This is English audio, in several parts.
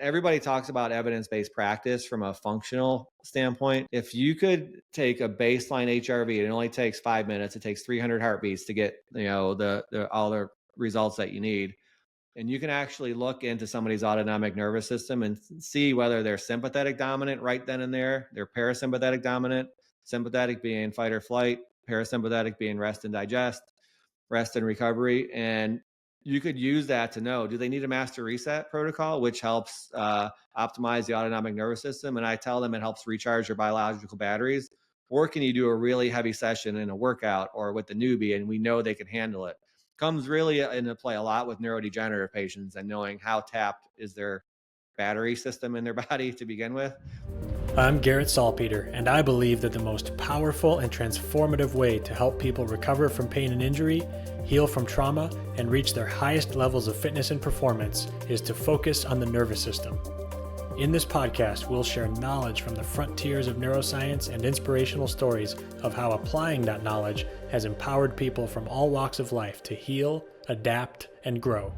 everybody talks about evidence-based practice from a functional standpoint. If you could take a baseline HRV, it only takes 5 minutes. It takes 300 heartbeats to get, all the results that you need. And you can actually look into somebody's autonomic nervous system and see whether they're sympathetic dominant right then and there, they're parasympathetic dominant, sympathetic being fight or flight, parasympathetic being rest and digest, rest and recovery. And you could use that to know, do they need a master reset protocol, which helps optimize the autonomic nervous system? And I tell them it helps recharge your biological batteries. Or can you do a really heavy session in a workout or with the Neubie, and we know they can handle it? Comes really into play a lot with neurodegenerative patients and knowing how tapped is their battery system in their body to begin with. I'm Garrett Salpeter, and I believe that the most powerful and transformative way to help people recover from pain and injury, heal from trauma, and reach their highest levels of fitness and performance is to focus on the nervous system. In this podcast, we'll share knowledge from the frontiers of neuroscience and inspirational stories of how applying that knowledge has empowered people from all walks of life to heal, adapt, and grow.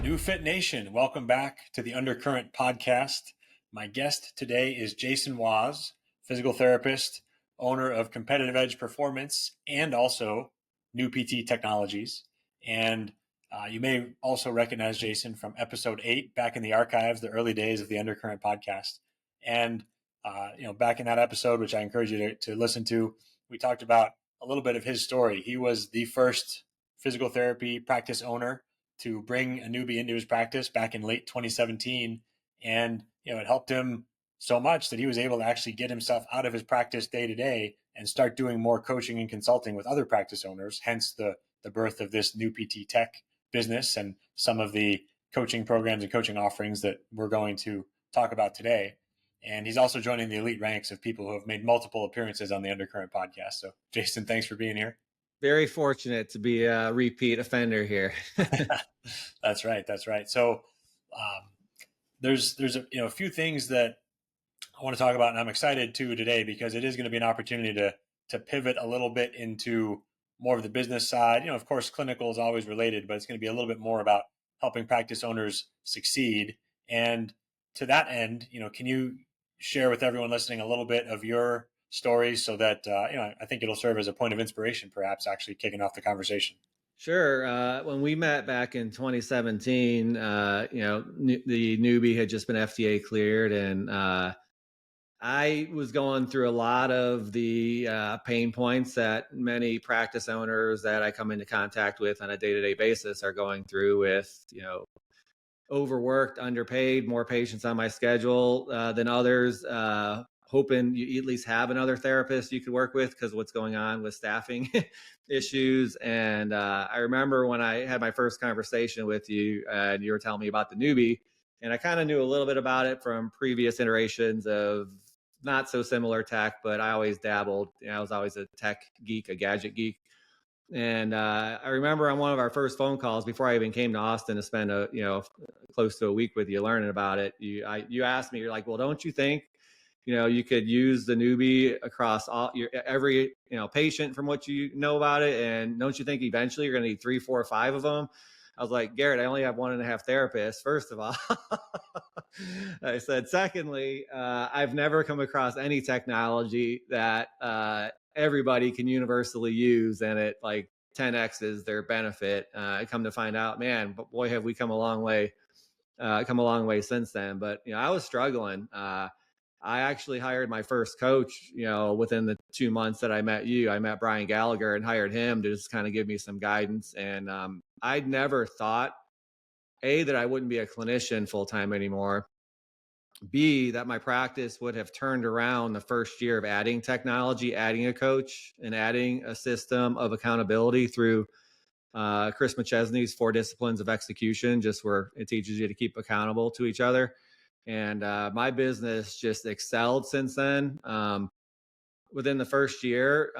NeuFit Nation, welcome back to the Undercurrent podcast. My guest today is Jason Waz, physical therapist, owner of Competitive Edge Performance, and also NeuPT Technologies. And you may also recognize Jason from episode 8 back in the archives, the early days of the Undercurrent podcast. And back in that episode, which I encourage you to listen to, we talked about a little bit of his story. He was the first physical therapy practice owner to bring a Neubie into his practice back in late 2017. And it helped him so much that he was able to actually get himself out of his practice day to day and start doing more coaching and consulting with other practice owners, hence the birth of this NeuPT Tech business and some of the coaching programs and coaching offerings that we're going to talk about today. And he's also joining the elite ranks of people who have made multiple appearances on the Undercurrent podcast. So Jason, thanks for being here. Very fortunate to be a repeat offender here. That's right. So there's a few things that I want to talk about, and I'm excited too today because it is going to be an opportunity to pivot a little bit into more of the business side. Of course, clinical is always related, but it's going to be a little bit more about helping practice owners succeed. And to that end, can you share with everyone listening a little bit of your story so that, I think it'll serve as a point of inspiration, perhaps actually kicking off the conversation. Sure. When we met back in 2017, the Neubie had just been FDA cleared, and I was going through a lot of the pain points that many practice owners that I come into contact with on a day-to-day basis are going through with, overworked, underpaid, more patients on my schedule than others, hoping you at least have another therapist you could work with because what's going on with staffing issues. And I remember when I had my first conversation with you and you were telling me about the Neubie, and I kind of knew a little bit about it from previous iterations of not so similar tech, but I always dabbled. I was always a tech geek, a gadget geek. And I remember on one of our first phone calls before I even came to Austin to spend close to a week with you learning about it. You asked me, you're like, well, don't you think, you could use the Neubie across every patient from what you know about it, and don't you think eventually you're going to need 3, 4, 5 of them? I was like, Garrett, I only have 1.5 therapists, first of all. I said, secondly, I've never come across any technology that everybody can universally use and it like 10X's their benefit. I come to find out, man, but boy, have we come a long way since then. But, I was struggling. I actually hired my first coach, within the 2 months that I met you. I met Brian Gallagher and hired him to just kind of give me some guidance. And I'd never thought, A, that I wouldn't be a clinician full-time anymore. B, that my practice would have turned around the first year of adding technology, adding a coach, and adding a system of accountability through Chris McChesney's 4 Disciplines of Execution, just where it teaches you to keep accountable to each other. And my business just excelled since then. Within the first year,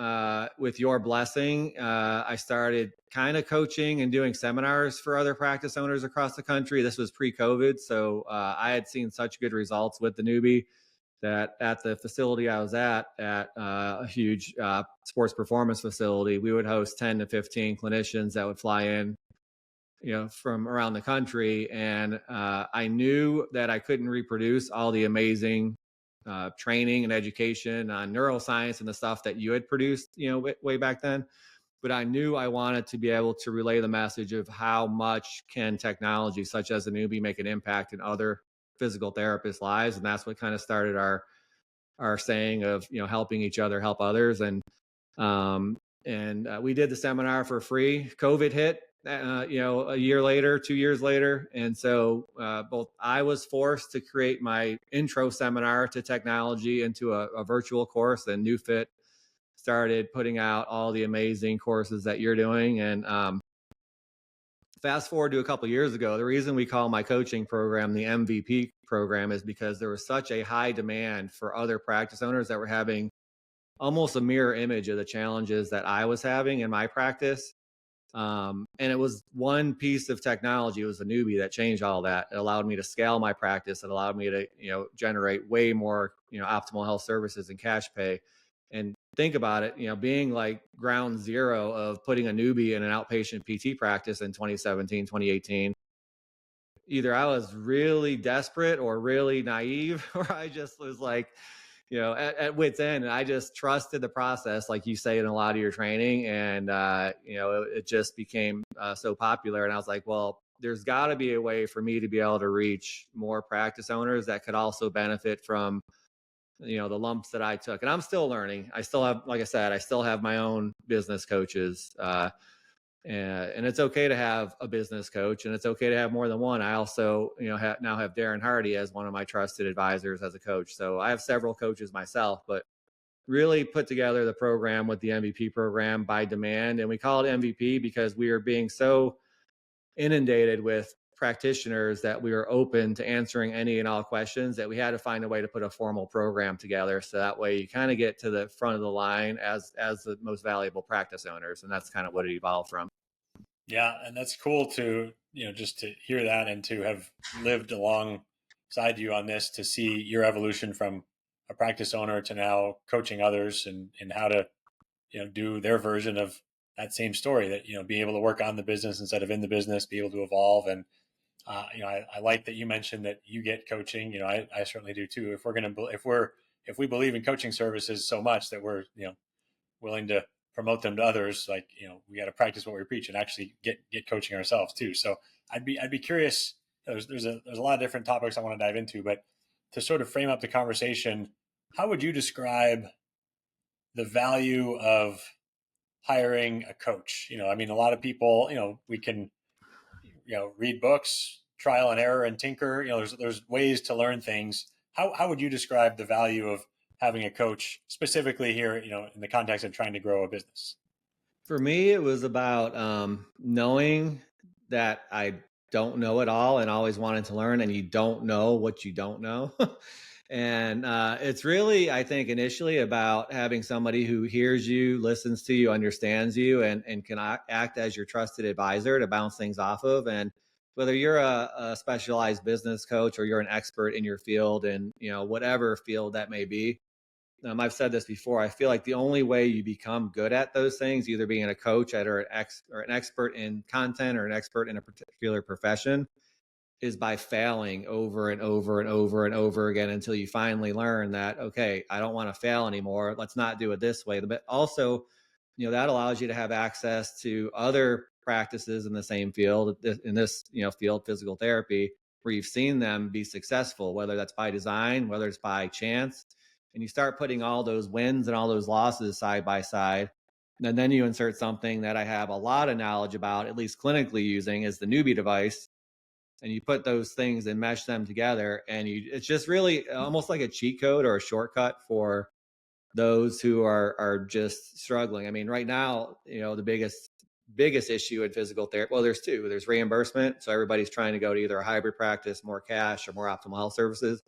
with your blessing, I started kind of coaching and doing seminars for other practice owners across the country. This was pre-COVID. So I had seen such good results with the Neubie that at the facility I was at a huge sports performance facility, we would host 10 to 15 clinicians that would fly in from around the country. And I knew that I couldn't reproduce all the amazing training and education on neuroscience and the stuff that you had produced, way back then. But I knew I wanted to be able to relay the message of how much can technology, such as the Neubie, make an impact in other physical therapists' lives. And that's what kind of started our saying of, helping each other help others. And we did the seminar for free. COVID hit, a year later, 2 years later. And so both I was forced to create my intro seminar to technology into a virtual course, and NeuFit started putting out all the amazing courses that you're doing. And fast forward to a couple of years ago, the reason we call my coaching program the MVP program is because there was such a high demand for other practice owners that were having almost a mirror image of the challenges that I was having in my practice. And it was one piece of technology. It was the Neubie that changed all that. It allowed me to scale my practice. It allowed me to, generate way more, optimal health services and cash pay. And think about it, being like ground zero of putting a Neubie in an outpatient PT practice in 2017, 2018. Either I was really desperate or really naive, or I just was like, at wit's end. And I just trusted the process, like you say in a lot of your training. And, it just became so popular. And I was like, well, there's got to be a way for me to be able to reach more practice owners that could also benefit from, the lumps that I took. And I'm still learning. I still have, like I said, I still have my own business coaches. And it's okay to have a business coach, and it's okay to have more than one. I also, now have Darren Hardy as one of my trusted advisors as a coach. So I have several coaches myself, but really put together the program with the MVP program by demand. And we call it MVP because we are being so inundated with practitioners that we were open to answering any and all questions that we had to find a way to put a formal program together. So that way you kind of get to the front of the line as the most valuable practice owners. And that's kind of what it evolved from. Yeah. And that's cool to, just to hear that and to have lived alongside you on this, to see your evolution from a practice owner to now coaching others and how to, do their version of that same story, that, be able to work on the business instead of in the business, be able to evolve. And, I like that you mentioned that you get coaching. I certainly do too. If we believe in coaching services so much that we're, willing to promote them to others, like, we got to practice what we preach and actually get coaching ourselves too. So I'd be curious. There's a lot of different topics I want to dive into, but to sort of frame up the conversation, how would you describe the value of hiring a coach? A lot of people, we can, read books, trial and error and tinker. There's ways to learn things. How would you describe the value of having a coach specifically here, in the context of trying to grow a business? For me, it was about knowing that I don't know it all and always wanting to learn, and you don't know what you don't know. And it's really, I think, initially about having somebody who hears you, listens to you, understands you, and can act as your trusted advisor to bounce things off of. And whether you're a specialized business coach or you're an expert in your field, and whatever field that may be, I've said this before. I feel like the only way you become good at those things, either being a coach or an expert in content or an expert in a particular profession, is by failing over and over and over and over again until you finally learn that, okay, I don't want to fail anymore. Let's not do it this way. But also, that allows you to have access to other practices in the same field, in this, field, physical therapy, where you've seen them be successful, whether that's by design, whether it's by chance. And you start putting all those wins and all those losses side by side. And then you insert something that I have a lot of knowledge about, at least clinically using, is the Neubie device. And you put those things and mesh them together. And it's just really almost like a cheat code or a shortcut for those who are just struggling. I mean, right now, the biggest issue in physical therapy, well, there's two. There's reimbursement. So everybody's trying to go to either a hybrid practice, more cash, or more optimal health services.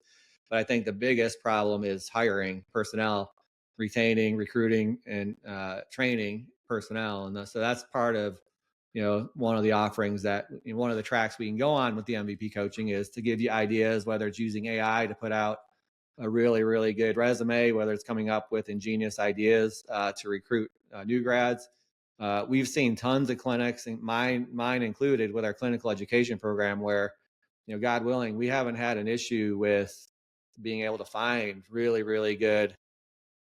But I think the biggest problem is hiring personnel, retaining, recruiting, and training personnel. And so that's part of, one of the offerings that, one of the tracks we can go on with the MVP coaching is to give you ideas, whether it's using AI to put out a really, really good resume, whether it's coming up with ingenious ideas to recruit new grads, We've seen tons of clinics, mine included, with our clinical education program, where, God willing, we haven't had an issue with being able to find really, really good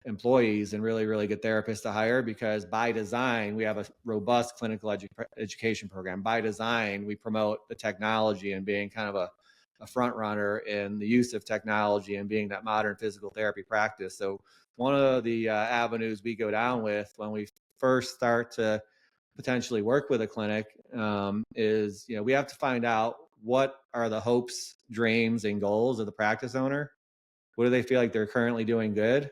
employees and really, really good therapists to hire, because by design, we have a robust clinical education program. By design, we promote the technology and being kind of a front runner in the use of technology and being that modern physical therapy practice. So one of the avenues we go down with when we first start to potentially work with a clinic is, we have to find out what are the hopes, dreams, and goals of the practice owner. What do they feel like they're currently doing good?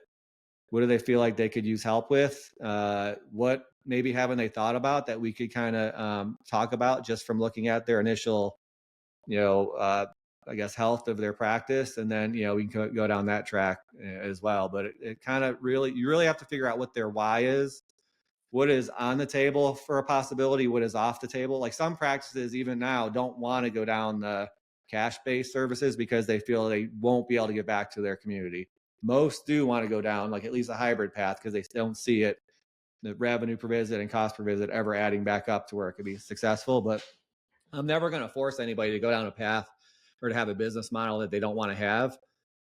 What do they feel like they could use help with? What maybe haven't they thought about that we could kind of talk about just from looking at their initial, I guess, health of their practice? And then, we can go down that track as well. But it kind of you really have to figure out what their why is, what is on the table for a possibility, what is off the table. Like some practices even now don't want to go down the cash-based services because they feel they won't be able to get back to their community. Most do want to go down like at least a hybrid path because they don't see it, the revenue per visit and cost per visit, ever adding back up to where it could be successful. But I'm never going to force anybody to go down a path or to have a business model that they don't want to have.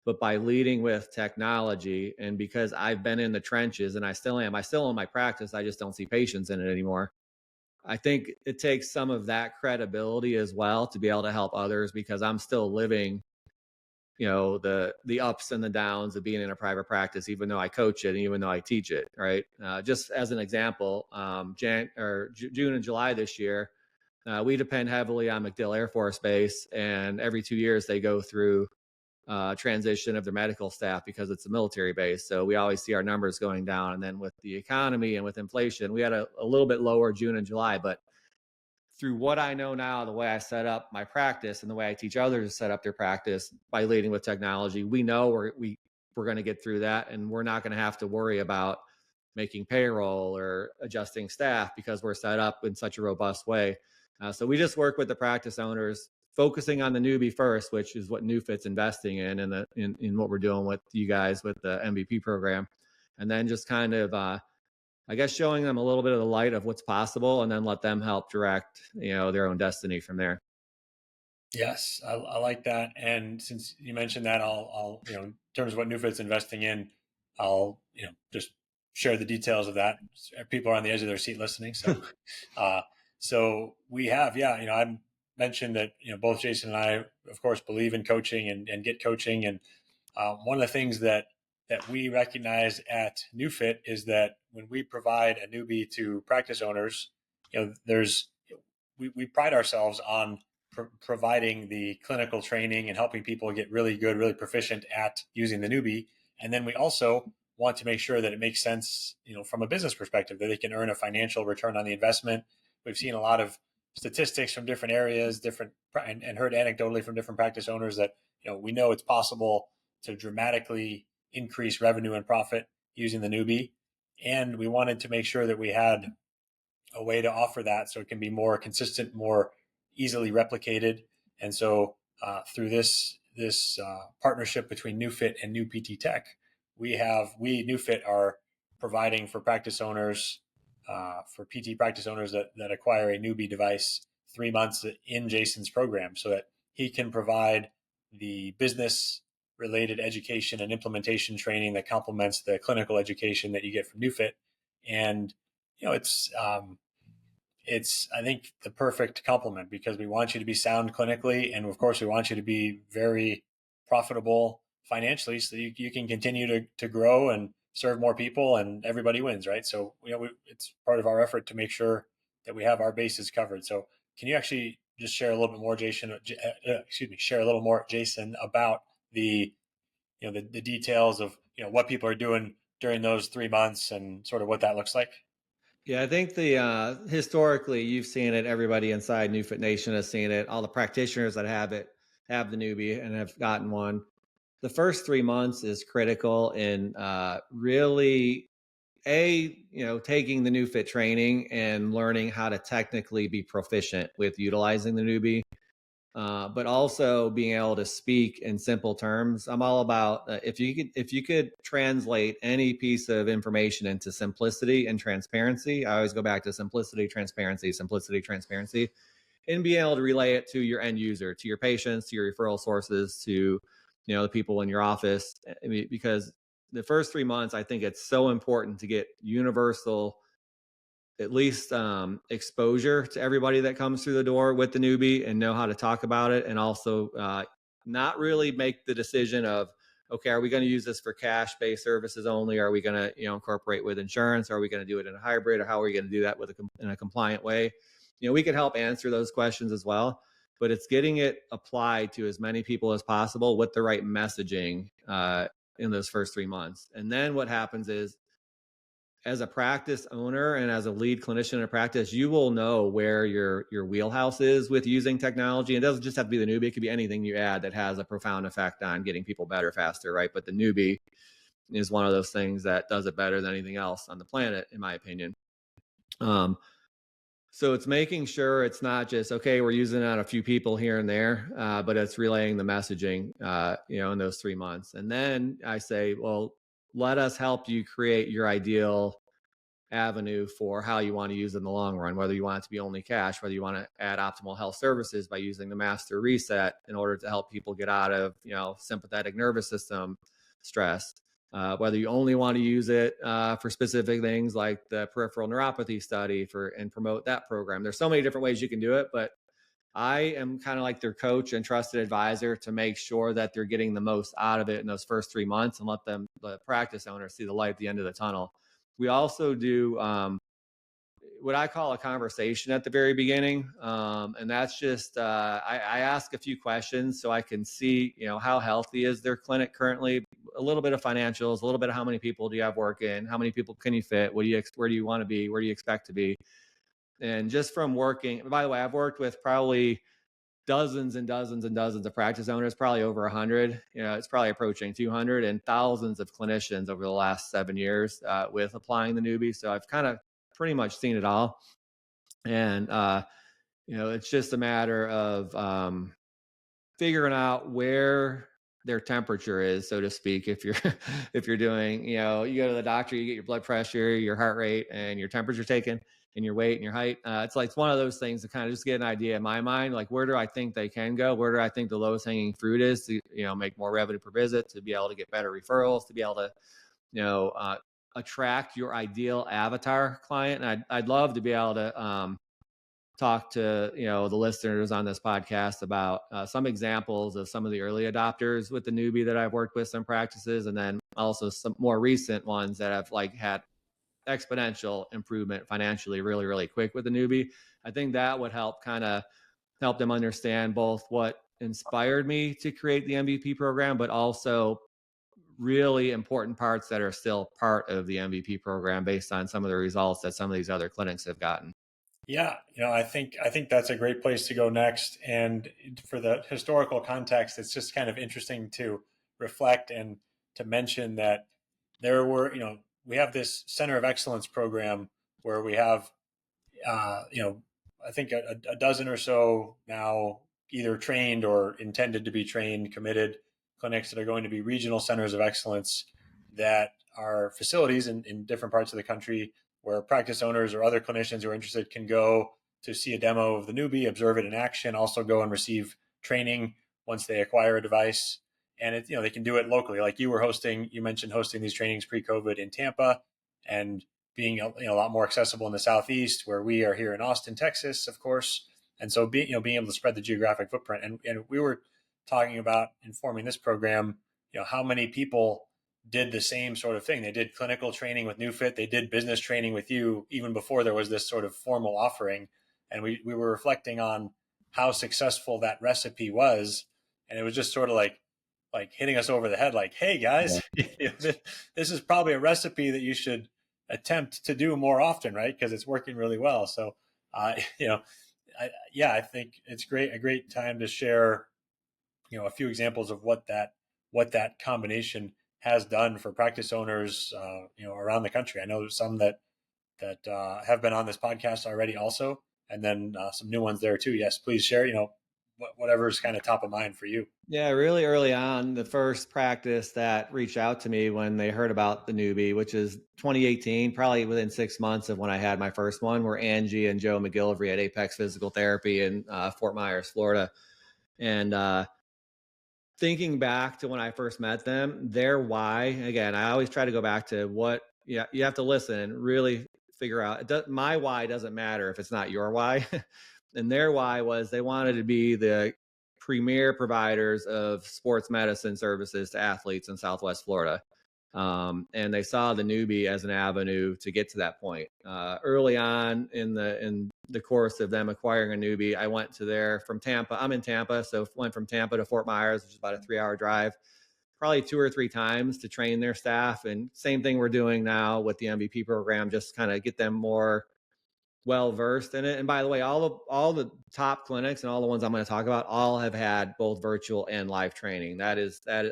But by leading with technology, and because I've been in the trenches and I still own my practice, I just don't see patients in it anymore. I think it takes some of that credibility as well to be able to help others, because I'm still living, the ups and the downs of being in a private practice, even though I coach it and even though I teach it. Right. Just as an example, June and July this year, we depend heavily on MacDill Air Force Base, and every 2 years they go through transition of their medical staff because it's a military base. So we always see our numbers going down. And then with the economy and with inflation, we had a little bit lower June and July. But through what I know now, the way I set up my practice and the way I teach others to set up their practice by leading with technology, we know we're going to get through that, and we're not going to have to worry about making payroll or adjusting staff because we're set up in such a robust way. So we just work with the practice owners, focusing on the Neubie first, which is what NeuFit's investing in, and in what we're doing with you guys with the MVP program, and then just kind of I guess showing them a little bit of the light of what's possible, and then let them help direct, their own destiny from there. Yes, I like that. And since you mentioned that, I'll in terms of what NeuFit's investing in, I'll just share the details of that. People are on the edge of their seat listening, so so we have, I mentioned that both Jason and I, of course, believe in coaching and get coaching, and one of the things that we recognize at NeuFit is that when we provide a Neubie to practice owners, we pride ourselves on providing the clinical training and helping people get really good, really proficient at using the Neubie. And then we also want to make sure that it makes sense, from a business perspective, that they can earn a financial return on the investment. We've seen a lot of statistics from different areas, and heard anecdotally from different practice owners that, we know it's possible to dramatically increase revenue and profit using the Neubie. And we wanted to make sure that we had a way to offer that so it can be more consistent, more easily replicated. And so through this partnership between NeuFit and New PT Tech, we NeuFit are providing for practice owners, for PT practice owners that acquire a Neubie device 3 months in Jason's program, so that he can provide the business related education and implementation training that complements the clinical education that you get from NeuFit. And it's I think the perfect complement, because we want you to be sound clinically, and of course we want you to be very profitable financially, so you can continue to grow and serve more people, and everybody wins, right? So it's part of our effort to make sure that we have our bases covered. So can you actually just share a little bit more, Jason? Share a little more, Jason, about the the details of what people are doing during those 3 months and sort of what that looks like? Yeah, I think the historically you've seen it. Everybody inside NeuFit Nation has seen it. All the practitioners that have the Neubie and have gotten one. The first 3 months is critical in really taking the NeuFit training and learning how to technically be proficient with utilizing the Neubie. but also being able to speak in simple terms. I'm all about if you could translate any piece of information into simplicity and transparency. I always go back to simplicity, transparency, and being able to relay it to your end user, to your patients, to your referral sources, to the people in your office. I mean, because the first 3 months, I think it's so important to get universal, at least exposure to everybody that comes through the door with the Neubie and know how to talk about it, and also not really make the decision of, okay, are we going to use this for cash-based services only? Are we going to incorporate with insurance? Are we going to do it in a hybrid? Or how are we going to do that in a compliant way? We can help answer those questions as well, but it's getting it applied to as many people as possible with the right messaging in those first 3 months. And then what happens is, as a practice owner and as a lead clinician in a practice, you will know where your wheelhouse is with using technology. It doesn't just have to be the Neubie. It could be anything you add that has a profound effect on getting people better faster, right? But the Neubie is one of those things that does it better than anything else on the planet, in my opinion. So it's making sure it's not just, okay, we're using it on a few people here and there, but it's relaying the messaging, in those 3 months. And then I say, well, let us help you create your ideal avenue for how you want to use it in the long run, whether you want it to be only cash, whether you want to add optimal health services by using the master reset in order to help people get out of, sympathetic nervous system stress, whether you only want to use it for specific things like the peripheral neuropathy study and promote that program. There's so many different ways you can do it, but I am kind of like their coach and trusted advisor to make sure that they're getting the most out of it in those first 3 months, and let the practice owner, see the light at the end of the tunnel. We also do what I call a conversation at the very beginning. And that's just, I ask a few questions so I can see, how healthy is their clinic currently, a little bit of financials, a little bit of how many people do you have working, how many people can you fit, where do you want to be, where do you expect to be? And just from working, by the way, I've worked with probably dozens and dozens and dozens of practice owners, probably over 100, it's probably approaching 200, and thousands of clinicians over the last 7 years with applying the Neubie. So I've kind of pretty much seen it all. And, it's just a matter of figuring out where their temperature is, so to speak. If you're if you're doing, you go to the doctor, you get your blood pressure, your heart rate, and your temperature taken, and your weight and your height. It's one of those things to kind of just get an idea in my mind, like, where do I think they can go? Where do I think the lowest hanging fruit is to, make more revenue per visit, to be able to get better referrals, to be able to, attract your ideal avatar client. And I'd love to be able to talk to the listeners on this podcast about some examples of some of the early adopters with the Neubie that I've worked with, some practices, and then also some more recent ones that have had exponential improvement financially really, really quick with the Neubie. I think that would help them understand both what inspired me to create the MVP program, but also really important parts that are still part of the MVP program based on some of the results that some of these other clinics have gotten. Yeah, I think that's a great place to go next. And for the historical context, it's just kind of interesting to reflect and to mention that there were, we have this Center of Excellence program where we have, I think a dozen or so now either trained or intended to be trained, committed clinics that are going to be regional centers of excellence that are facilities in different parts of the country where practice owners or other clinicians who are interested can go to see a demo of the Neubie, observe it in action, also go and receive training once they acquire a device. And they can do it locally. Like you mentioned hosting these trainings pre-COVID in Tampa, and being a lot more accessible in the Southeast, where we are here in Austin, Texas, of course. And so being able to spread the geographic footprint. And we were talking about informing this program, how many people did the same sort of thing. They did clinical training with NeuFit. They did business training with you even before there was this sort of formal offering. And we were reflecting on how successful that recipe was. And it was just sort of like hitting us over the head, like, hey guys, yeah. This is probably a recipe that you should attempt to do more often, right? Because it's working really well. So, I think it's a great time to share, a few examples of what that combination has done for practice owners, around the country. I know there's some that have been on this podcast already also, and then some new ones there too. Yes, please share, whatever's kind of top of mind for you. Yeah, really early on, the first practice that reached out to me when they heard about the Neubie, which is 2018, probably within 6 months of when I had my first one, were Angie and Joe McGillivray at Apex Physical Therapy in Fort Myers, Florida. And thinking back to when I first met them, their why, again, I always try to go back to what, yeah, you have to listen and really figure out. My why doesn't matter if it's not your why. And their why was they wanted to be the premier providers of sports medicine services to athletes in Southwest Florida. And they saw the Neubie as an avenue to get to that point. Early on in the course of them acquiring a Neubie, I went to there from Tampa. I'm in Tampa, so went from Tampa to Fort Myers, which is about a 3-hour drive, probably 2 or 3 times to train their staff. And same thing we're doing now with the MVP program, just kind of get them more well versed in it. And by the way, all the top clinics and all the ones I'm going to talk about all have had both virtual and live training. That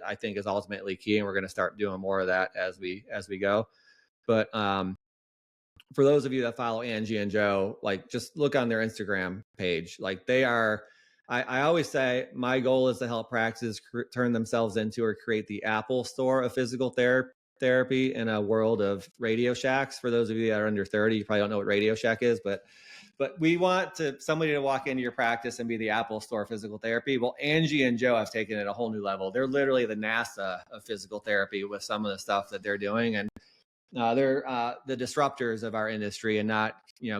I think is ultimately key, and we're going to start doing more of that as we go. But for those of you that follow Angie and Joe, like just look on their Instagram page. Like they are, I always say my goal is to help practices turn themselves into or create the Apple store of physical therapy in a world of Radio Shacks. For those of you that are under 30, you probably don't know what Radio Shack is, but we want somebody to walk into your practice and be the Apple store of physical therapy. Well, Angie and Joe have taken it a whole new level. They're literally the NASA of physical therapy with some of the stuff that they're doing. And they're the disruptors of our industry and not,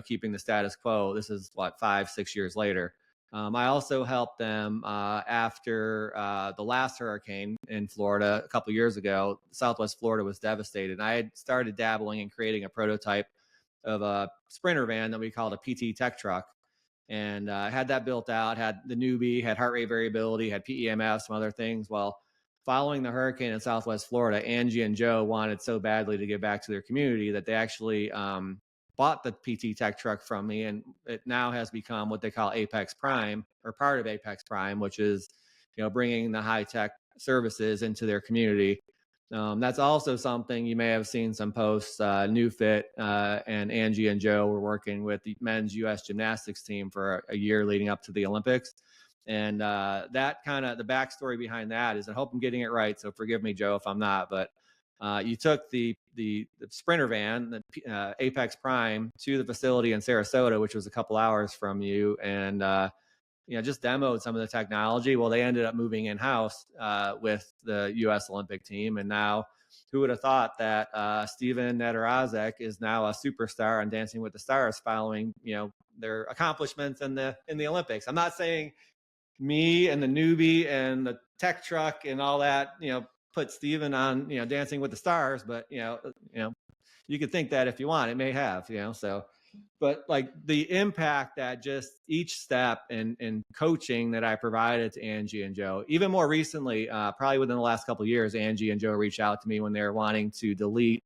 keeping the status quo. This is 5-6 years later. I also helped them after the last hurricane in Florida a couple of years ago. Southwest Florida was devastated. I had started dabbling in creating a prototype of a sprinter van that we called a PT tech truck. And had that built out, had the Neubie, had heart rate variability, had PEMF, some other things. Well, following the hurricane in Southwest Florida, Angie and Joe wanted so badly to give back to their community that they actually bought the PT Tech truck from me, and it now has become what they call Apex Prime, or part of Apex Prime, which is, bringing the high tech services into their community. That's also something you may have seen some posts. NeuFit and Angie and Joe were working with the men's U.S. gymnastics team for a year leading up to the Olympics. And that kind of the backstory behind that is, I hope I'm getting it right, so forgive me, Joe, if I'm not, but you took the sprinter van, the Apex Prime, to the facility in Sarasota, which was a couple hours from you, and just demoed some of the technology. Well, they ended up moving in-house with the U.S. Olympic team, and now who would have thought that Steven Nedorazek is now a superstar on Dancing with the Stars following their accomplishments in the Olympics. I'm not saying me and the Neubie and the tech truck and all that, put Steven on, Dancing with the Stars, but you could think that if you want, it may have, so, but like the impact that just each step in coaching that I provided to Angie and Joe, even more recently, probably within the last couple of years, Angie and Joe reached out to me when they were wanting to delete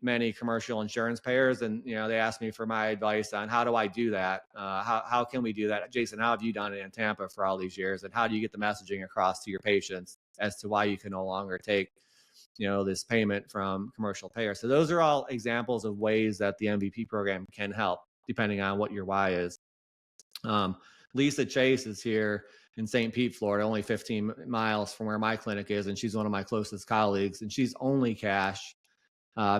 many commercial insurance payers. And, they asked me for my advice on how do I do that? How can we do that? Jason, how have you done it in Tampa for all these years? And how do you get the messaging across to your patients as to why you can no longer take, this payment from commercial payers? So those are all examples of ways that the MVP program can help, depending on what your why is. Lisa Chase is here in St. Pete, Florida, only 15 miles from where my clinic is. And she's one of my closest colleagues, and she's only cash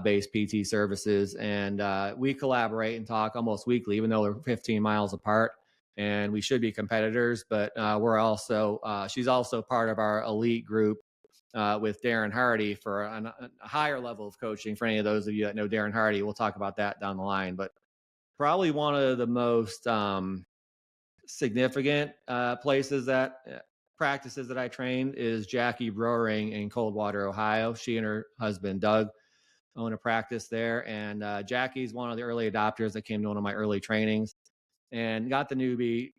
based PT services. And we collaborate and talk almost weekly, even though we're 15 miles apart, and we should be competitors. But we're also, she's also part of our elite group with Darren Hardy for a higher level of coaching. For any of those of you that know Darren Hardy, we'll talk about that down the line. But probably one of the most significant practices that I trained is Jackie Broering in Coldwater, Ohio. She and her husband, Doug, own a practice there. And Jackie's one of the early adopters that came to one of my early trainings and got the Neubie.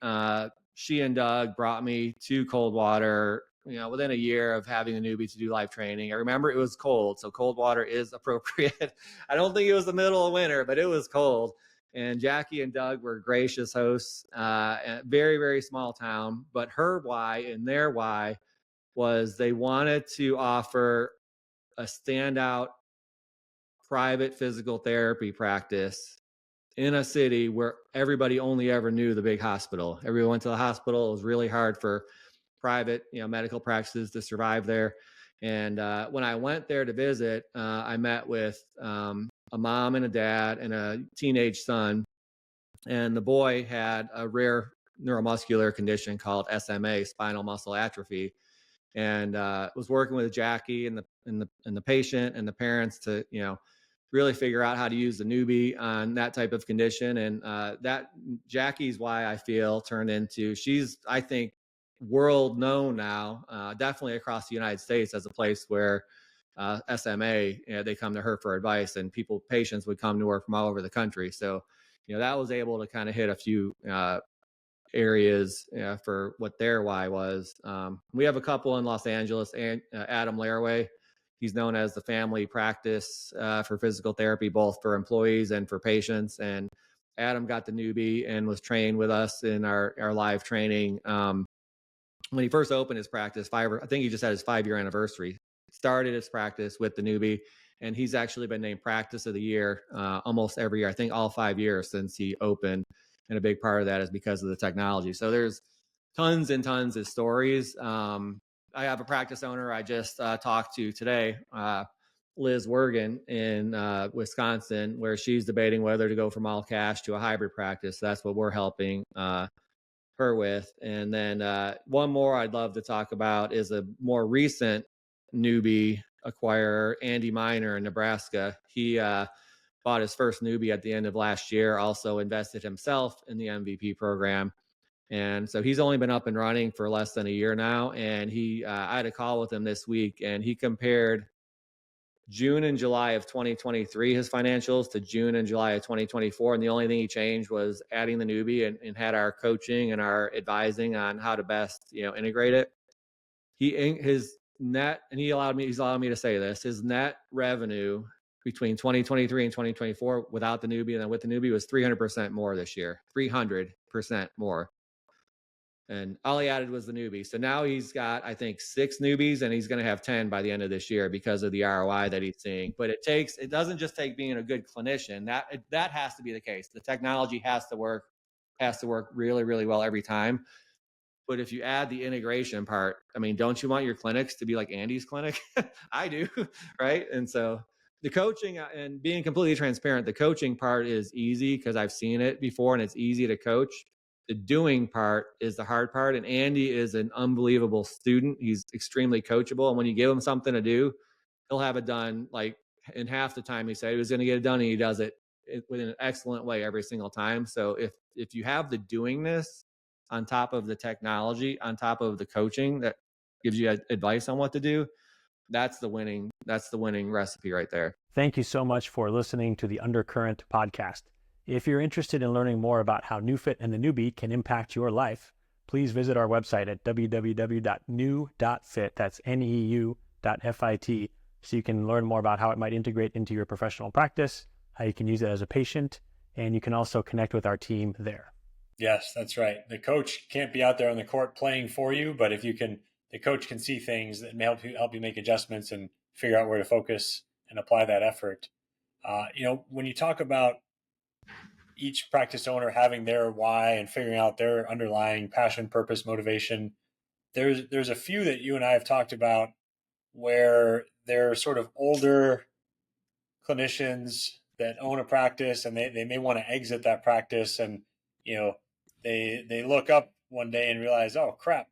She and Doug brought me to Coldwater, within a year of having the Neubie to do live training. I remember it was cold, so Coldwater is appropriate. I don't think it was the middle of winter, but it was cold. And Jackie and Doug were gracious hosts. A very, very small town, but her why and their why was they wanted to offer a standout private physical therapy practice in a city where everybody only ever knew the big hospital. Everyone went to the hospital. It was really hard for private, medical practices to survive there. And when I went there to visit, I met with a mom and a dad and a teenage son. And the boy had a rare neuromuscular condition called SMA, spinal muscle atrophy, and was working with Jackie and the patient and the parents to really figure out how to use the Neubie on that type of condition. And that Jackie's why I feel turned into, she's, I think, world known now, definitely across the United States as a place where SMA, they come to her for advice, and patients would come to her from all over the country. So, that was able to kind of hit a few areas for what their why was. We have a couple in Los Angeles, and Adam Laraway. He's known as the family practice for physical therapy, both for employees and for patients. And Adam got the Neubie and was trained with us in our live training. When he first opened his practice, I think he just had his 5-year anniversary. Started his practice with the Neubie, and he's actually been named Practice of the Year almost every year. I think all 5 years since he opened, and a big part of that is because of the technology. So there's tons and tons of stories. I have a practice owner I just talked to today, Liz Wergen in Wisconsin, where she's debating whether to go from all cash to a hybrid practice. That's what we're helping her with. And then one more I'd love to talk about is a more recent Neubie acquirer, Andy Miner in Nebraska. He bought his first Neubie at the end of last year, also invested himself in the MVP program. And so he's only been up and running for less than a year now. And I had a call with him this week, and he compared June and July of 2023, his financials, to June and July of 2024. And the only thing he changed was adding the Neubie and had our coaching and our advising on how to best, integrate it. He's allowed me to say this, his net revenue between 2023 and 2024 without the Neubie and then with the Neubie was 300% more this year, 300% more. And all he added was the Neubie. So now he's got, I think, 6 Neubies, and he's going to have 10 by the end of this year because of the ROI that he's seeing. But it doesn't just take being a good clinician. That has to be the case. The technology has to work really, really well every time. But if you add the integration part, I mean, don't you want your clinics to be like Andy's clinic? I do, right? And so the coaching, and being completely transparent, the coaching part is easy because I've seen it before and it's easy to coach. The doing part is the hard part. And Andy is an unbelievable student. He's extremely coachable. And when you give him something to do, he'll have it done like in half the time he said he was going to get it done, and he does it in an excellent way every single time. So if you have the doingness on top of the technology, on top of the coaching that gives you advice on what to do, that's the winning recipe right there. Thank you so much for listening to the Undercurrent podcast. If you're interested in learning more about how NeuFit and the Neubie can impact your life, please visit our website at www.neu.fit, that's neu.fit, so you can learn more about how it might integrate into your professional practice, how you can use it as a patient, and you can also connect with our team there. Yes, that's right. The coach can't be out there on the court playing for you, but the coach can see things that may help you make adjustments and figure out where to focus and apply that effort. When you talk about each practice owner having their why and figuring out their underlying passion, purpose, motivation, there's a few that you and I have talked about where they're sort of older clinicians that own a practice, and they may want to exit that practice, and they look up one day and realize, oh crap,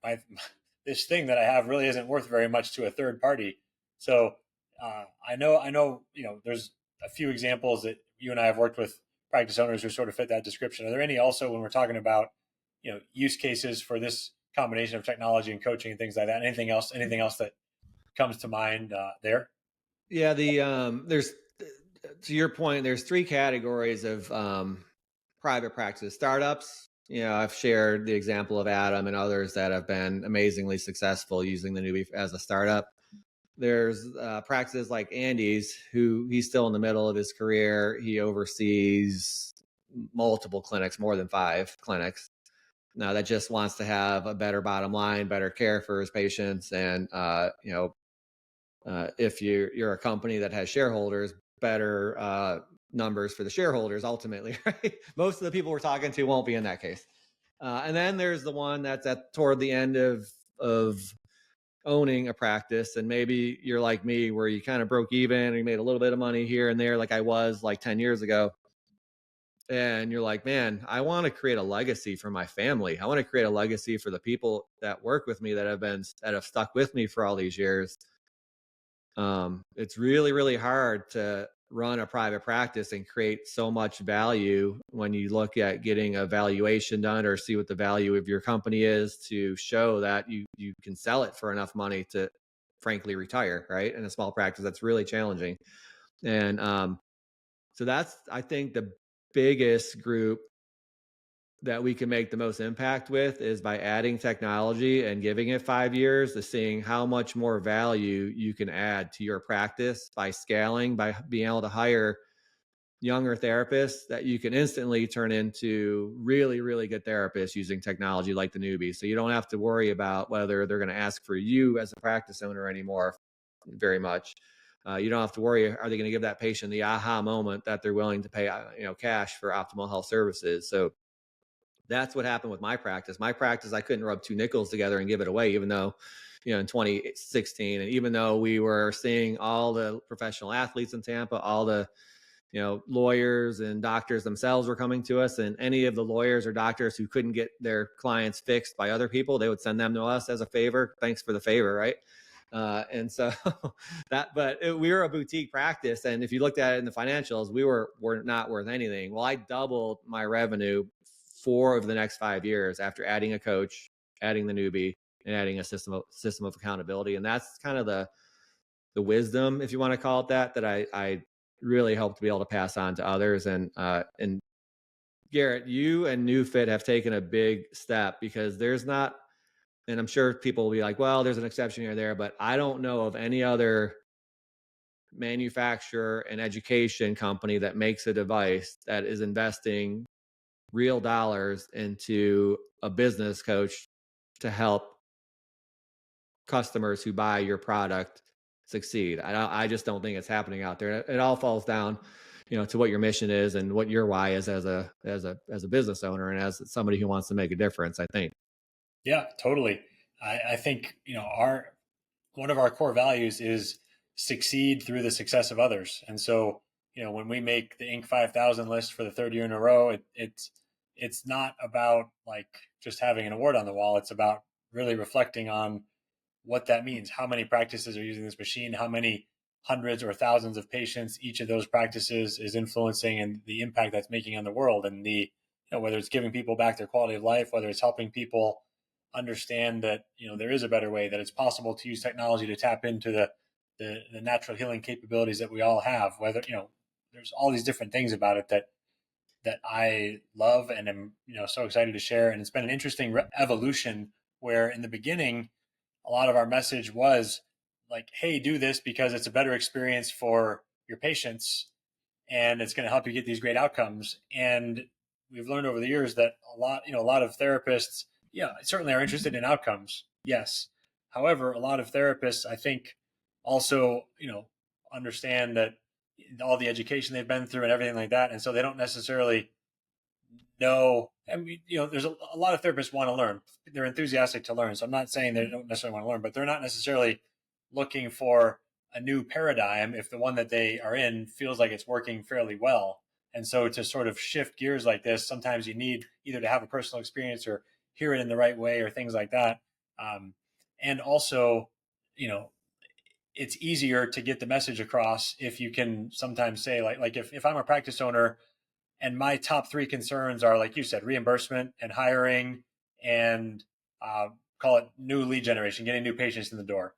this thing that I have really isn't worth very much to a third party. So I know there's a few examples that you and I have worked with practice owners who sort of fit that description. Are there any also, when we're talking about use cases for this combination of technology and coaching and things like that? Anything else that comes to mind there? Yeah, there's, to your point, there's 3 categories of private practice. Startups, I've shared the example of Adam and others that have been amazingly successful using the Neubie as a startup. There's practices like Andy's, who he's still in the middle of his career. He oversees multiple clinics, more than 5 clinics. Now that just wants to have a better bottom line, better care for his patients. And, if you're a company that has shareholders, better numbers for the shareholders ultimately, right? Most of the people we're talking to won't be in that case. And then there's the one that's at toward the end of owning a practice, and maybe you're like me where you kind of broke even or you made a little bit of money here and there like I was like 10 years ago, and you're like, man, I want to create a legacy for my family. I want to create a legacy for the people that work with me that have stuck with me for all these years. It's really, really hard to run a private practice and create so much value when you look at getting a valuation done or see what the value of your company is to show that you can sell it for enough money to frankly retire, right? In a small practice, that's really challenging. And so that's, I think, the biggest group that we can make the most impact with is by adding technology and giving it 5 years to seeing how much more value you can add to your practice by scaling, by being able to hire younger therapists that you can instantly turn into really, really good therapists using technology like the Neubie. So you don't have to worry about whether they're going to ask for you as a practice owner anymore very much. You don't have to worry, are they going to give that patient the aha moment that they're willing to pay cash for optimal health services? So that's what happened with my practice. My practice, I couldn't rub two nickels together and give it away, even though, in 2016, and even though we were seeing all the professional athletes in Tampa, all the, lawyers and doctors themselves were coming to us, and any of the lawyers or doctors who couldn't get their clients fixed by other people, they would send them to us as a favor. Thanks for the favor, right? And so we were a boutique practice. And if you looked at it in the financials, were not worth anything. Well, I doubled my revenue 4 of the next 5 years after adding a coach, adding the Neubie, and adding a system of accountability. And that's kind of the wisdom, if you want to call it that I really hope to be able to pass on to others. And Garrett, you and NeuFit have taken a big step, because there's not, and I'm sure people will be like, well, there's an exception here or there, but I don't know of any other manufacturer and education company that makes a device that is investing real dollars into a business coach to help customers who buy your product succeed. I just don't think it's happening out there. It all falls down, to what your mission is and what your why is as a business owner and as somebody who wants to make a difference, I think. Yeah, totally. I think, one of our core values is succeed through the success of others. And so, when we make the Inc. 5000 list for the third year in a row, it's not about like just having an award on the wall. It's about really reflecting on what that means. How many practices are using this machine? How many hundreds or thousands of patients each of those practices is influencing, and the impact that's making on the world, and whether it's giving people back their quality of life, whether it's helping people understand that there is a better way, that it's possible to use technology to tap into the natural healing capabilities that we all have. Whether there's all these different things about it that I love and am so excited to share. And it's been an interesting evolution, where in the beginning a lot of our message was like, hey, do this because it's a better experience for your patients and it's going to help you get these great outcomes. And we've learned over the years that a lot of therapists, certainly are interested in outcomes. Yes. However, a lot of therapists, I think, also, understand that all the education they've been through and everything like that. And so they don't necessarily know. I mean, there's a lot of therapists want to learn. They're enthusiastic to learn. So I'm not saying they don't necessarily want to learn, but they're not necessarily looking for a new paradigm if the one that they are in feels like it's working fairly well. And so to sort of shift gears like this, sometimes you need either to have a personal experience or hear it in the right way or things like that. And also, it's easier to get the message across if you can sometimes say like if I'm a practice owner and my top 3 concerns are, like you said, reimbursement and hiring and call it new lead generation, getting new patients in the door,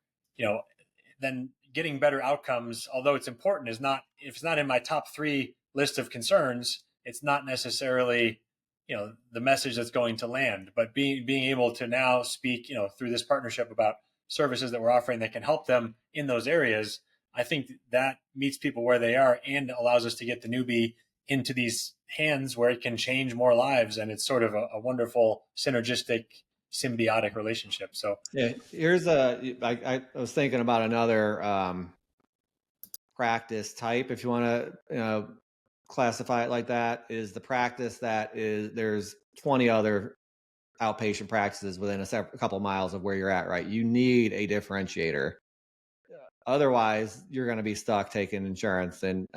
then getting better outcomes, although it's important, if it's not in my top 3 list of concerns, it's not necessarily, the message that's going to land. But being able to now speak, through this partnership about services that we're offering that can help them in those areas, I think that meets people where they are and allows us to get the Neubie into these hands where it can change more lives. And it's sort of a wonderful synergistic, symbiotic relationship. So yeah, I was thinking about another practice type, if you want to classify it like that, is the practice there's 20 other outpatient practices within a couple miles of where you're at, right? You need a differentiator. Otherwise, you're going to be stuck taking insurance. And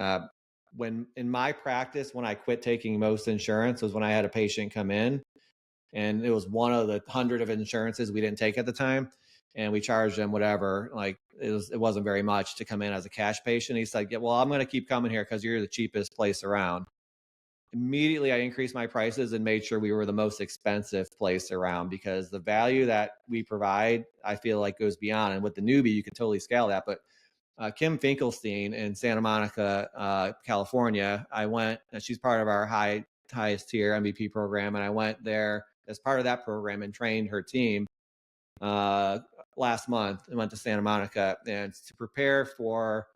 when in my practice, when I quit taking most insurance was when I had a patient come in, and it was one of the 100 of insurances we didn't take at the time, and we charged them whatever, like it wasn't very much to come in as a cash patient. He said, yeah, well, I'm going to keep coming here because you're the cheapest place around. Immediately I increased my prices and made sure we were the most expensive place around, because the value that we provide, I feel like, goes beyond. And with the Neubie, you can totally scale that. But Kim Finkelstein in Santa Monica, California, I went, and she's part of our highest tier MVP program. And I went there as part of that program and trained her team last month. I went to Santa Monica, and to prepare for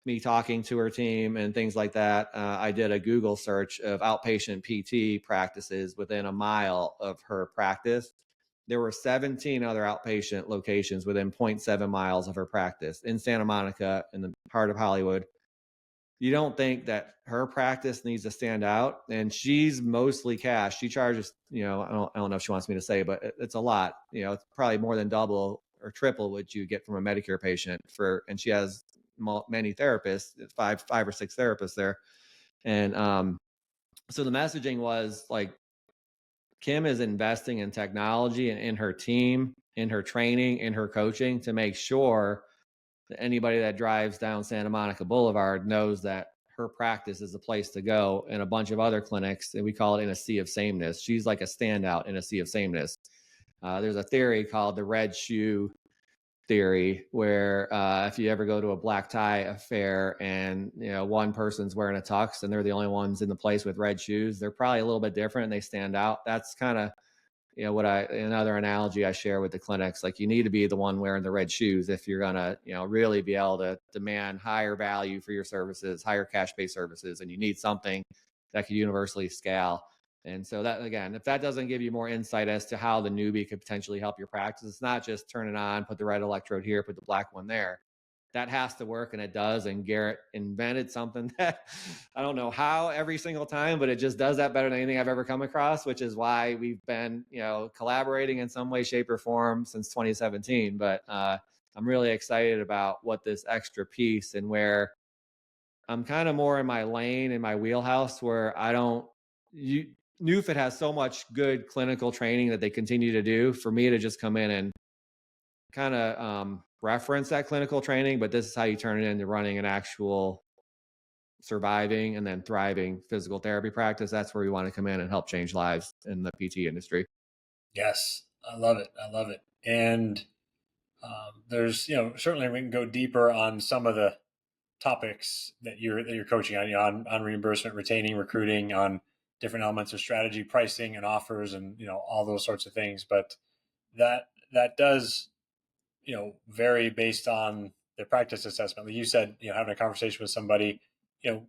me talking to her team and things like that, I did a Google search of outpatient PT practices within a mile of her practice. There were 17 other outpatient locations within 0.7 miles of her practice in Santa Monica, in the heart of Hollywood. You don't think that her practice needs to stand out, and she's mostly cash. She charges, I don't know if she wants me to say, but it's a lot. It's probably more than double or triple what you get from a Medicare patient and she has many therapists, five or six therapists there. And so the messaging was like, Kim is investing in technology and in her team, in her training, in her coaching, to make sure that anybody that drives down Santa Monica Boulevard knows that her practice is the place to go, and a bunch of other clinics, and we call it in a sea of sameness. She's like a standout in a sea of sameness. There's a theory called the red shoe theory, where if you ever go to a black tie affair and one person's wearing a tux and they're the only ones in the place with red shoes, they're probably a little bit different and they stand out. That's kind of another analogy I share with the clinics. Like, you need to be the one wearing the red shoes if you're gonna really be able to demand higher value for your services, higher cash pay services, and you need something that can universally scale. And so that, again, if that doesn't give you more insight as to how the Neubie could potentially help your practice, it's not just turn it on, put the red electrode here, put the black one there. That has to work, and it does. And Garrett invented something that I don't know how every single time, but it just does that better than anything I've ever come across, which is why we've been, collaborating in some way, shape, or form since 2017. But I'm really excited about what this extra piece, and where I'm kind of more in my lane, in my wheelhouse, where NeuFit has so much good clinical training that they continue to do, for me to just come in and kind of reference that clinical training, but this is how you turn it into running an actual surviving and then thriving physical therapy practice. That's where we want to come in and help change lives in the PT industry. Yes, I love it. And there's, certainly we can go deeper on some of the topics that you're coaching on reimbursement, retaining, recruiting, on different elements of strategy, pricing, and offers, and all those sorts of things. But that does vary based on the practice assessment. Like you said, having a conversation with somebody,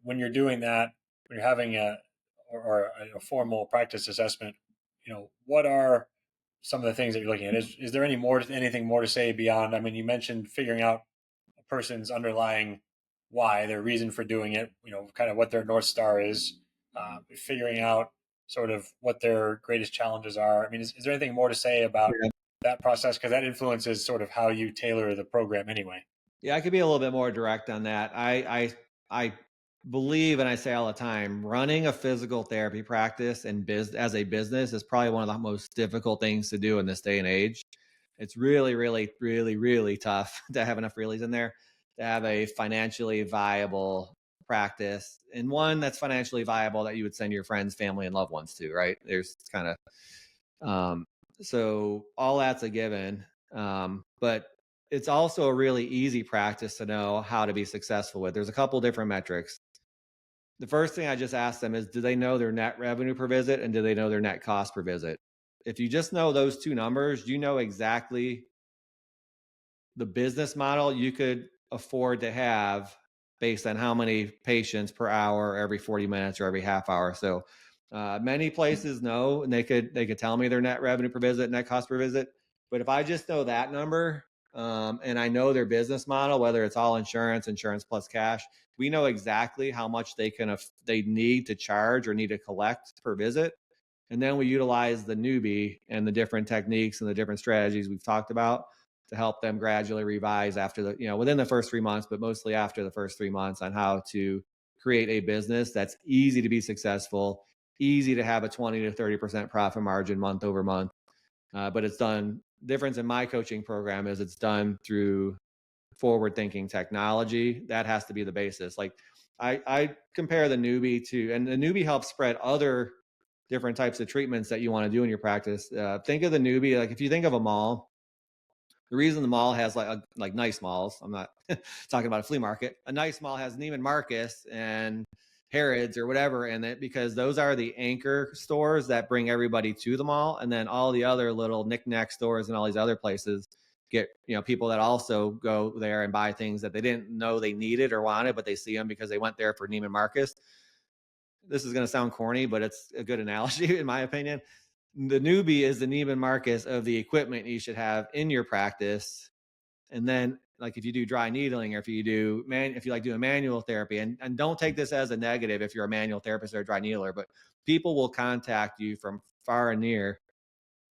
when you're doing that, when you're having a formal practice assessment, what are some of the things that you're looking at? Is there anything more to say beyond? I mean, you mentioned figuring out a person's underlying why, their reason for doing it, kind of what their North Star is, figuring out sort of what their greatest challenges are. I mean, is there anything more to say about that process? Because that influences sort of how you tailor the program anyway. Yeah, I could be a little bit more direct on that. I believe, and I say all the time, running a physical therapy practice and as a business is probably one of the most difficult things to do in this day and age. It's really, really, really, really tough to have enough reallys in there to have a financially viable practice, and one that's financially viable that you would send your friends, family, and loved ones to, right? There's kind of, so all that's a given. But it's also a really easy practice to know how to be successful with. There's a couple different metrics. The first thing I just asked them is, do they know their net revenue per visit, and do they know their net cost per visit? If you just know those two numbers, you know exactly the business model you could afford to have based on how many patients per hour, every 40 minutes, or every half hour. So many places know, and they could tell me their net revenue per visit, net cost per visit. But if I just know that number, and I know their business model, whether it's all insurance, insurance plus cash. We know exactly how much they need to charge or need to collect per visit. And then we utilize the Neubie and the different techniques and the different strategies we've talked about to help them gradually revise after within the first 3 months, but mostly after the first 3 months, on how to create a business that's easy to be successful, easy to have a 20 to 30% profit margin month over month. But it's done. Difference in my coaching program is it's done through forward thinking technology. That has to be the basis. Like I compare the Neubie to, and the Neubie helps spread other different types of treatments that you want to do in your practice. Think of the Neubie, like if you think of a mall, the reason the mall has like nice malls, I'm not talking about a flea market, a nice mall has Neiman Marcus and Harrods or whatever in it, because those are the anchor stores that bring everybody to the mall. And then all the other little knickknack stores and all these other places get, people that also go there and buy things that they didn't know they needed or wanted, but they see them because they went there for Neiman Marcus. This is going to sound corny, but it's a good analogy in my opinion. The Neubie is the Neiman Marcus of the equipment you should have in your practice. And then, like, if you do dry needling, or if you like doing manual therapy, and don't take this as a negative if you're a manual therapist or a dry needler, but people will contact you from far and near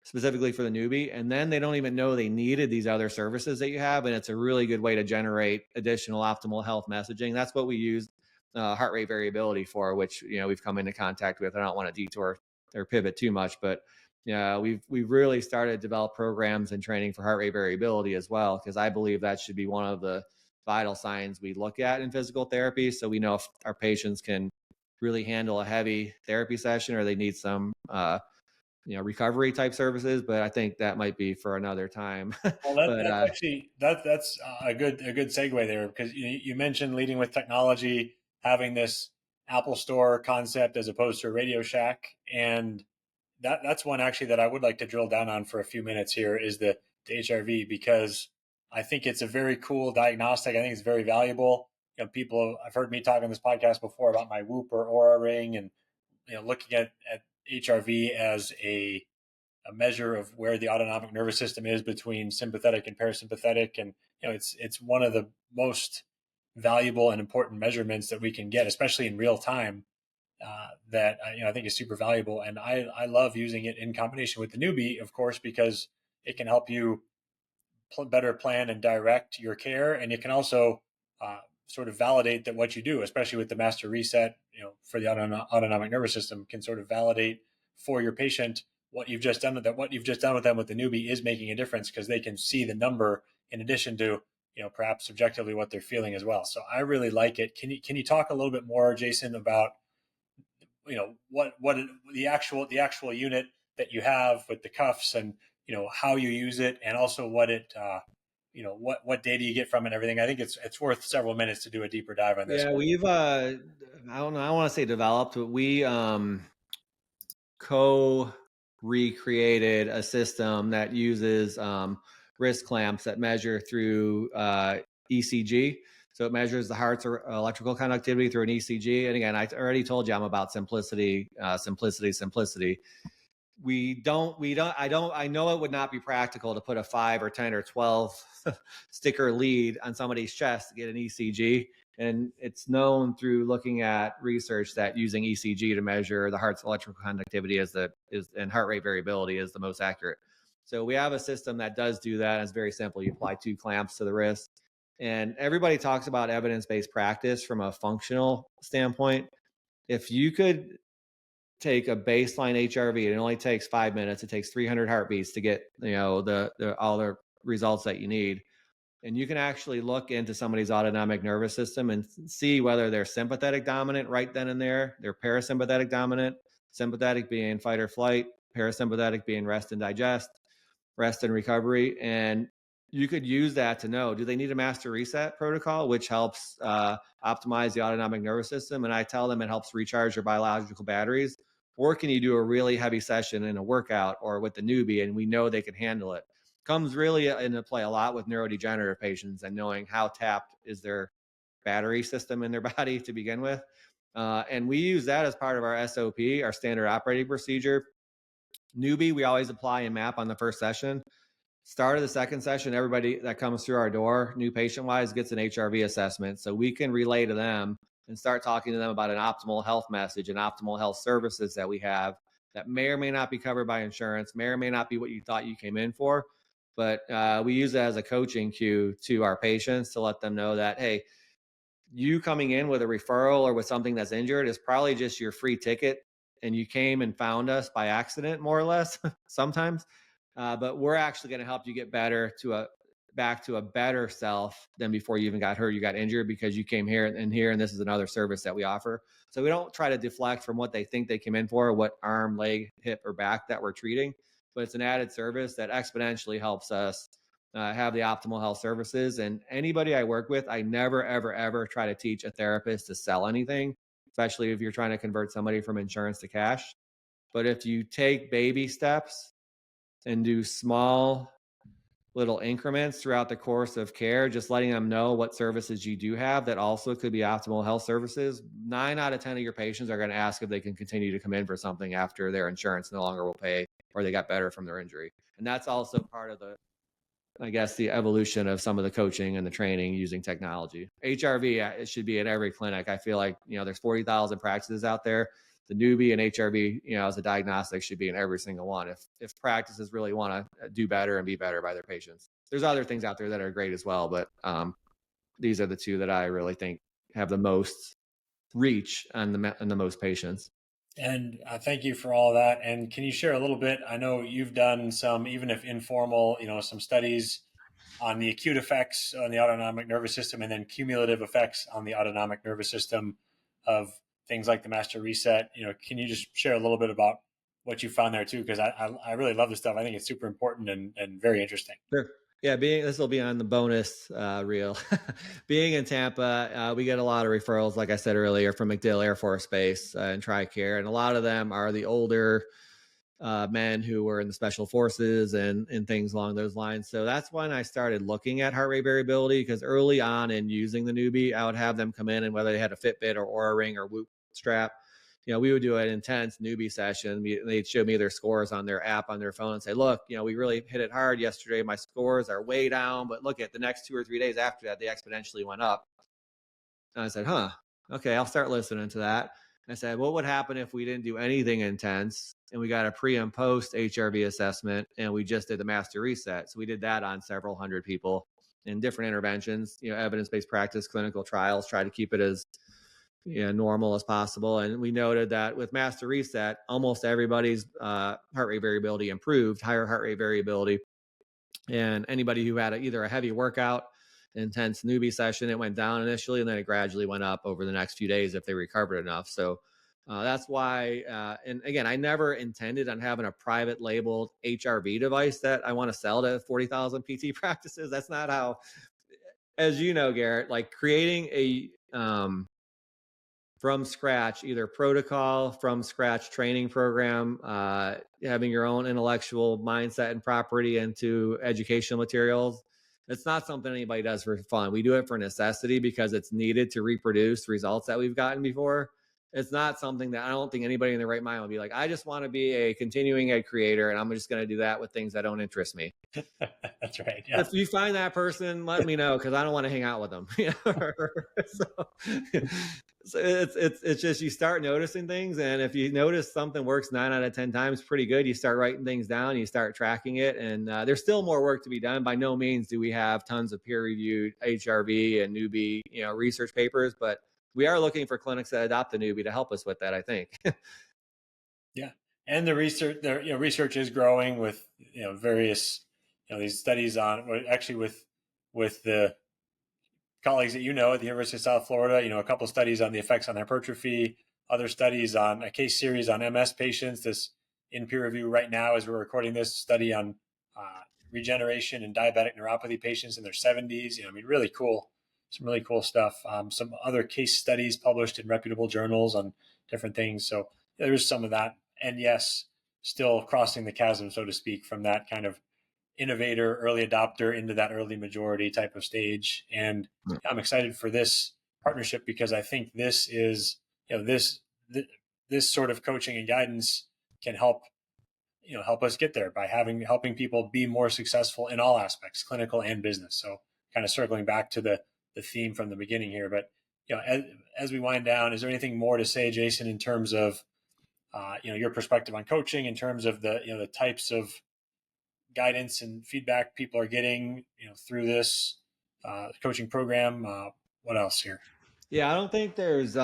specifically for the Neubie, and then they don't even know they needed these other services that you have. And it's a really good way to generate additional optimal health messaging. That's what we use heart rate variability for, which we've come into contact with. I don't want to detour or pivot too much, but we've really started to develop programs and training for heart rate variability as well, because I believe that should be one of the vital signs we look at in physical therapy, so we know if our patients can really handle a heavy therapy session or they need some recovery type services. But I think that might be for another time. Well, that's actually that's a good segue there, because you mentioned leading with technology, having this Apple Store concept as opposed to a Radio Shack, and that's one actually that I would like to drill down on for a few minutes here, is the HRV, because I think it's a very cool diagnostic. I think it's very valuable. People I've heard me talk on this podcast before about my Whoop or Aura ring, and looking at HRV as a measure of where the autonomic nervous system is between sympathetic and parasympathetic. And it's one of the most valuable and important measurements that we can get, especially in real time, that I think is super valuable. And I love using it in combination with the Neubie, of course, because it can help you better plan and direct your care, and it can also sort of validate that what you do, especially with the master reset, for the autonomic nervous system, can sort of validate for your patient what you've just done with them. What you've just done with them with the Neubie is making a difference, because they can see the number in addition to perhaps subjectively what they're feeling as well. So I really like it. Can you talk a little bit more, Jason, about what the actual unit that you have with the cuffs, and how you use it, and also what it what data you get from it and everything? I think it's worth several minutes to do a deeper dive on this. Yeah, we've I don't know, I don't want to say developed, but we recreated a system that uses wrist clamps that measure through ECG. So it measures the heart's electrical conductivity through an ECG. And again, I already told you I'm about simplicity. I know it would not be practical to put a 5 or 10 or 12 sticker lead on somebody's chest to get an ECG. And it's known through looking at research that using ECG to measure the heart's electrical conductivity and heart rate variability is the most accurate. So we have a system that does do that. It's very simple. You apply 2 clamps to the wrist. And everybody talks about evidence-based practice from a functional standpoint. If you could take a baseline HRV, and it only takes 5 minutes, it takes 300 heartbeats to get all the results that you need. And you can actually look into somebody's autonomic nervous system and see whether they're sympathetic dominant right then and there, they're parasympathetic dominant, sympathetic being fight or flight, parasympathetic being rest and digest, rest and recovery. And you could use that to know, do they need a master reset protocol, which helps optimize the autonomic nervous system? And I tell them it helps recharge your biological batteries. Or can you do a really heavy session in a workout or with the Neubie, and we know they can handle it? Comes really into play a lot with neurodegenerative patients, and knowing how tapped is their battery system in their body to begin with. And we use that as part of our SOP, our standard operating procedure. Neubie, we always apply and map on the first session. start of the second session, everybody that comes through our door, new patient wise, gets an HRV assessment. So we can relay to them and start talking to them about an optimal health message and optimal health services that we have that may or may not be covered by insurance, may or may not be what you thought you came in for. But we use it as a coaching cue to our patients to let them know that, hey, you coming in with a referral or with something that's injured is probably just your free ticket. And you came and found us by accident, more or less, sometimes. But we're actually going to help you get better back to a better self than before you even got hurt. You got injured because you came here, and this is another service that we offer. So we don't try to deflect from what they think they came in for, what arm, leg, hip, or back that we're treating, but it's an added service that exponentially helps us have the optimal health services. And anybody I work with, I never, ever, ever try to teach a therapist to sell anything, especially if you're trying to convert somebody from insurance to cash. But if you take baby steps and do small little increments throughout the course of care, just letting them know what services you do have that also could be optimal health services, 9 out of 10 of your patients are going to ask if they can continue to come in for something after their insurance no longer will pay or they got better from their injury. And that's also part of the evolution of some of the coaching and the training using technology. HRV, it should be at every clinic. I feel like, there's 40,000 practices out there. The Neubie and HRV, as a diagnostic, should be in every single one. If practices really want to do better and be better by their patients. There's other things out there that are great as well, but these are the two that I really think have the most reach and the most patients. And thank you for all that. And can you share a little bit? I know you've done some, even if informal, some studies on the acute effects on the autonomic nervous system and then cumulative effects on the autonomic nervous system of things like the master reset. Can you just share a little bit about what you found there too? Because I really love this stuff. I think it's super important and very interesting. Sure. Yeah, this will be on the bonus reel. Being in Tampa, we get a lot of referrals, like I said earlier, from MacDill Air Force Base and TRICARE, and a lot of them are the older men who were in the special forces and things along those lines. So that's when I started looking at heart rate variability, because early on in using the Neubie, I would have them come in, and whether they had a Fitbit or Oura Ring or Whoop strap, we would do an intense Neubie session. They'd show me their scores on their app on their phone and say, look, we really hit it hard yesterday. My scores are way down, but look at the next 2 or 3 days after that, they exponentially went up. And I said, okay, I'll start listening to that. And I said, what would happen if we didn't do anything intense and we got a pre and post HRV assessment and we just did the master reset? So we did that on several hundred people in different interventions, evidence-based practice, clinical trials, try to keep it as normal as possible. And we noted that with master reset, almost everybody's heart rate variability improved, higher heart rate variability. And anybody who had either a heavy workout, intense Neubie session, it went down initially, and then it gradually went up over the next few days if they recovered enough. So that's why, and again, I never intended on having a private labeled HRV device that I want to sell to 40,000 PT practices. That's not how, as you know, Garrett, like creating a from scratch, either protocol, from scratch training program, having your own intellectual mindset and property into educational materials. It's not something anybody does for fun. We do it for necessity because it's needed to reproduce results that we've gotten before. It's not something that I don't think anybody in their right mind would be like, I just want to be a continuing ed creator and I'm just going to do that with things that don't interest me. That's right. Yeah. If you find that person, let me know, because I don't want to hang out with them. So it's just, you start noticing things, and if you notice something works 9 out of 10 times pretty good, you start writing things down, you start tracking it, and there's still more work to be done. By no means do we have tons of peer-reviewed HRV and Neubie research papers, but we are looking for clinics that adopt the Neubie to help us with that, I think. Yeah, and the research is growing with various these studies on actually with the colleagues that at the University of South Florida, a couple of studies on the effects on hypertrophy, other studies on a case series on MS patients. This in peer review right now as we're recording this study on regeneration in diabetic neuropathy patients in their 70s. Really cool, some really cool stuff. Some other case studies published in reputable journals on different things. So there's some of that. And yes, still crossing the chasm, so to speak, from that kind of innovator, early adopter into that early majority type of stage. And I'm excited for this partnership because I think this is, this sort of coaching and guidance can help, help us get there by helping people be more successful in all aspects, clinical and business. So kind of circling back to the theme from the beginning here, but as we wind down, is there anything more to say, Jason, in terms of your perspective on coaching, in terms of the types of guidance and feedback people are getting through this coaching program? What else here? Yeah, I don't think there's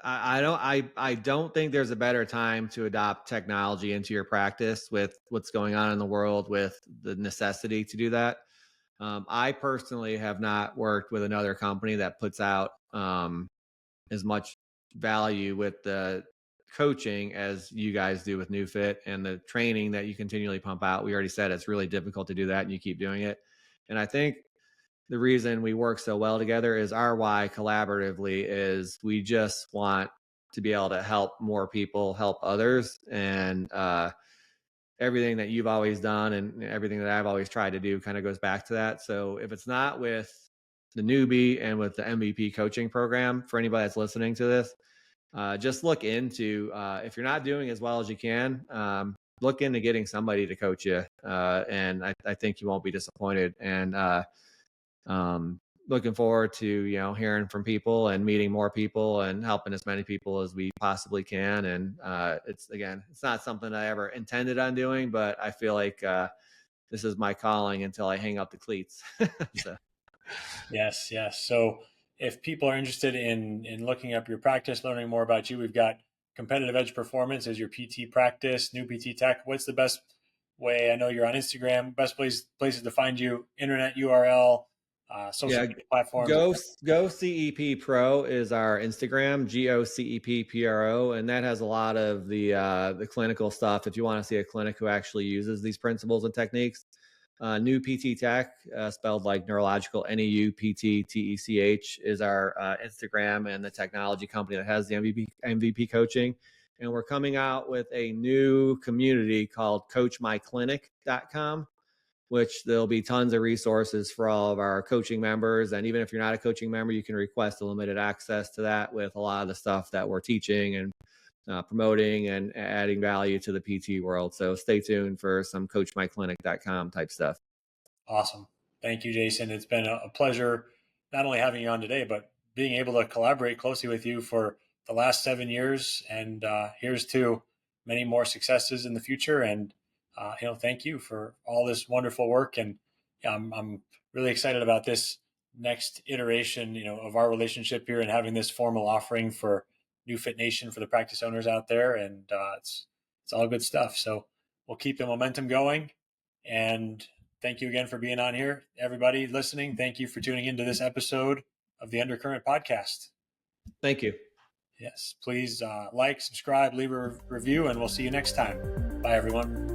I don't think there's a better time to adopt technology into your practice with what's going on in the world, with the necessity to do that. I personally have not worked with another company that puts out as much value with the coaching as you guys do with NeuFit, and the training that you continually pump out. We already said it's really difficult to do that, and you keep doing it. And I think the reason we work so well together is our why collaboratively is we just want to be able to help more people help others. And everything that you've always done and everything that I've always tried to do kind of goes back to that. So if it's not with the Neubie and with the MVP coaching program, for anybody that's listening to this, just look into, if you're not doing as well as you can, look into getting somebody to coach you. And I think you won't be disappointed. And looking forward to hearing from people and meeting more people and helping as many people as we possibly can. And it's not something I ever intended on doing, but I feel like this is my calling until I hang up the cleats. So. Yes. So if people are interested in looking up your practice, learning more about you, we've got Competitive Edge Performance as your PT practice, New PT Tech. What's the best way? I know you're on Instagram. Best places to find you, internet URL, social media platforms. Go CEP Pro is our Instagram, GOCEPPRO, and that has a lot of the clinical stuff. If you want to see a clinic who actually uses these principles and techniques, New PT Tech, spelled like neurological, NEUPTTECH, is our Instagram, and the technology company that has the MVP coaching. And we're coming out with a new community called CoachMyClinic.com, which there'll be tons of resources for all of our coaching members. And even if you're not a coaching member, you can request a limited access to that with a lot of the stuff that we're teaching and promoting and adding value to the PT world. So stay tuned for some CoachMyClinic.com type stuff. Awesome. Thank you, Jason. It's been a pleasure not only having you on today, but being able to collaborate closely with you for the last 7 years. And here's to many more successes in the future. And thank you for all this wonderful work. And I'm really excited about this next iteration, of our relationship here, and having this formal offering for NeuFit Nation for the practice owners out there. And it's all good stuff. So we'll keep the momentum going. And thank you again for being on here. Everybody listening, thank you for tuning into this episode of the Undercurrent Podcast. Thank you. Yes, please like, subscribe, leave a review, and we'll see you next time. Bye, everyone.